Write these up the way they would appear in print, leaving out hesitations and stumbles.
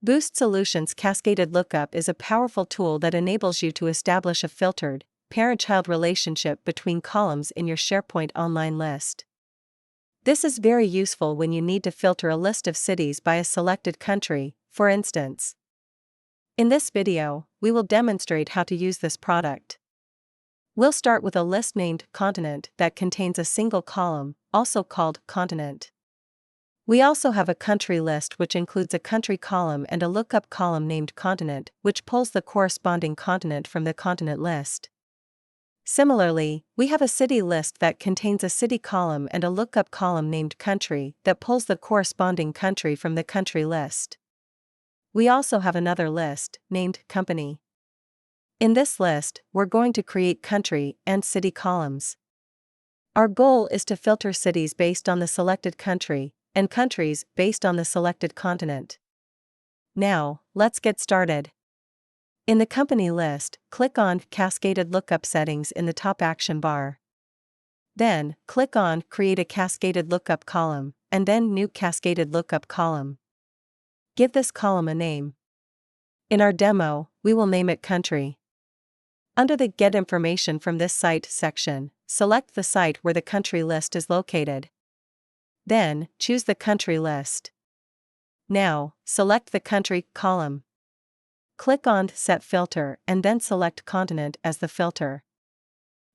BoostSolutions Cascaded Lookup is a powerful tool that enables you to establish a filtered, parent-child relationship between columns in your SharePoint Online list. This is very useful when you need to filter a list of cities by a selected country, for instance. In this video, we will demonstrate how to use this product. We'll start with a list named Continent that contains a single column, also called Continent. We also have a country list which includes a country column and a lookup column named Continent, which pulls the corresponding continent from the continent list. Similarly, we have a city list that contains a city column and a lookup column named Country that pulls the corresponding country from the country list. We also have another list, named Company. In this list, we're going to create country and city columns. Our goal is to filter cities based on the selected country, and countries based on the selected continent. Now, let's get started. In the company list, click on Cascaded Lookup Settings in the top action bar. Then, click on Create a Cascaded Lookup Column, and then New Cascaded Lookup Column. Give this column a name. In our demo, we will name it Country. Under the Get Information from this site section, select the site where the country list is located. Then, choose the country list. Now, select the country column. Click on Set Filter and then select Continent as the filter.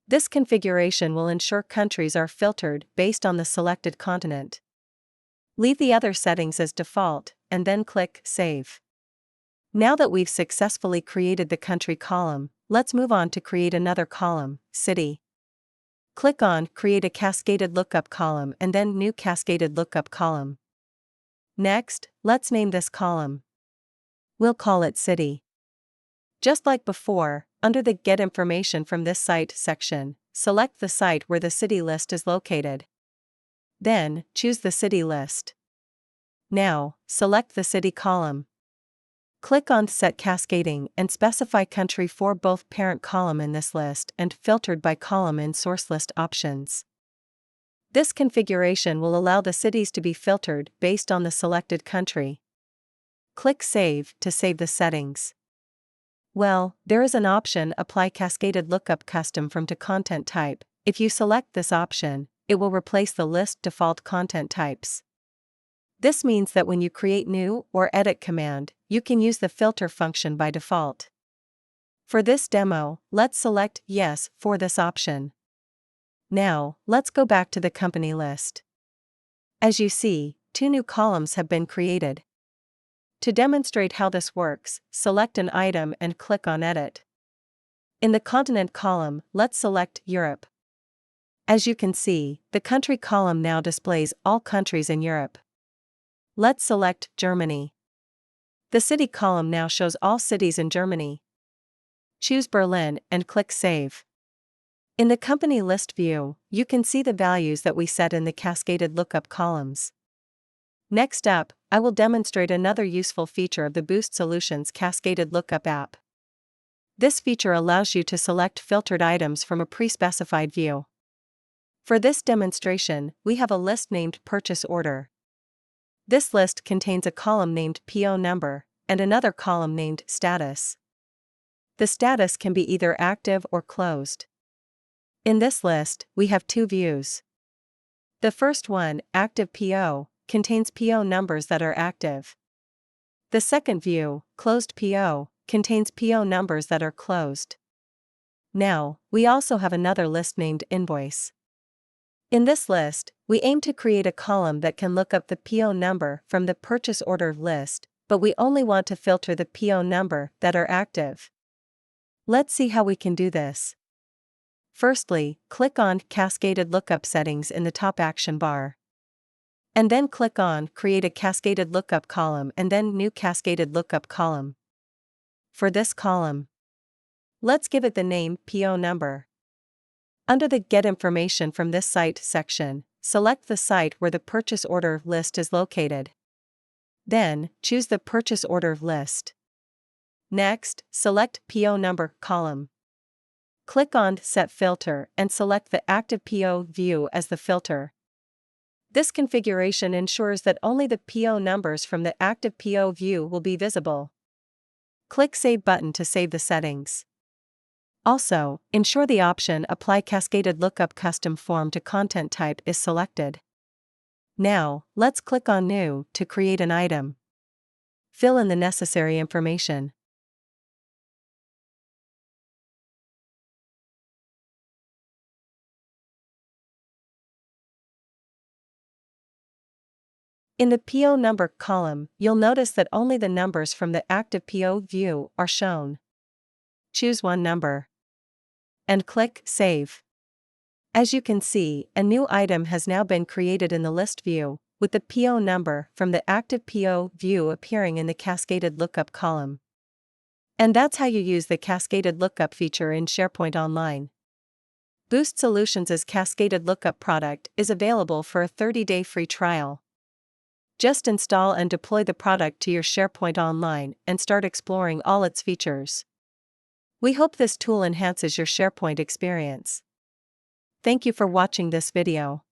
This configuration will ensure countries are filtered based on the selected continent. Leave the other settings as default, and then click Save. Now that we've successfully created the country column, let's move on to create another column, City. Click on Create a Cascaded Lookup Column and then New Cascaded Lookup Column. Next, let's name this column. We'll call it City. Just like before, under the Get Information from this site section, select the site where the city list is located. Then, choose the city list. Now, select the city column. Click on Set Cascading and specify country for both parent column in this list and filtered by column in source list options. This configuration will allow the cities to be filtered based on the selected country. Click Save to save the settings. Well, there is an option Apply Cascaded Lookup Custom from to Content Type. If you select this option, it will replace the list default content types. This means that when you create new or edit command, you can use the filter function by default. For this demo, let's select Yes for this option. Now, let's go back to the company list. As you see, 2 new columns have been created. To demonstrate how this works, select an item and click on Edit. In the Continent column, let's select Europe. As you can see, the country column now displays all countries in Europe. Let's select Germany. The city column now shows all cities in Germany. Choose Berlin and click Save. In the company list view, you can see the values that we set in the cascaded lookup columns. Next up, I will demonstrate another useful feature of the BoostSolutions Cascaded Lookup app. This feature allows you to select filtered items from a pre-specified view. For this demonstration, we have a list named Purchase Order. This list contains a column named PO number and another column named Status. The status can be either active or closed. In this list, we have 2 views. The first one, Active PO, contains PO numbers that are active. The second view, Closed PO, contains PO numbers that are closed. Now, we also have another list named Invoice. In this list, we aim to create a column that can look up the PO number from the purchase order list, but we only want to filter the PO number that are active. Let's see how we can do this. Firstly, click on Cascaded Lookup Settings in the top action bar. And then click on Create a Cascaded Lookup Column and then New Cascaded Lookup Column. For this column, let's give it the name PO number. Under the Get Information from this site section, select the site where the purchase order list is located. Then, choose the purchase order list. Next, select PO number column. Click on Set Filter and select the active PO view as the filter. This configuration ensures that only the PO numbers from the active PO view will be visible. Click Save button to save the settings. Also, ensure the option Apply Cascaded Lookup Custom Form to Content Type is selected. Now, let's click on New to create an item. Fill in the necessary information. In the PO number column, you'll notice that only the numbers from the active PO view are shown. Choose one number and click Save. As you can see, a new item has now been created in the list view, with the PO number from the active PO view appearing in the Cascaded Lookup column. And that's how you use the Cascaded Lookup feature in SharePoint Online. BoostSolutions' Cascaded Lookup product is available for a 30-day free trial. Just install and deploy the product to your SharePoint Online and start exploring all its features. We hope this tool enhances your SharePoint experience. Thank you for watching this video.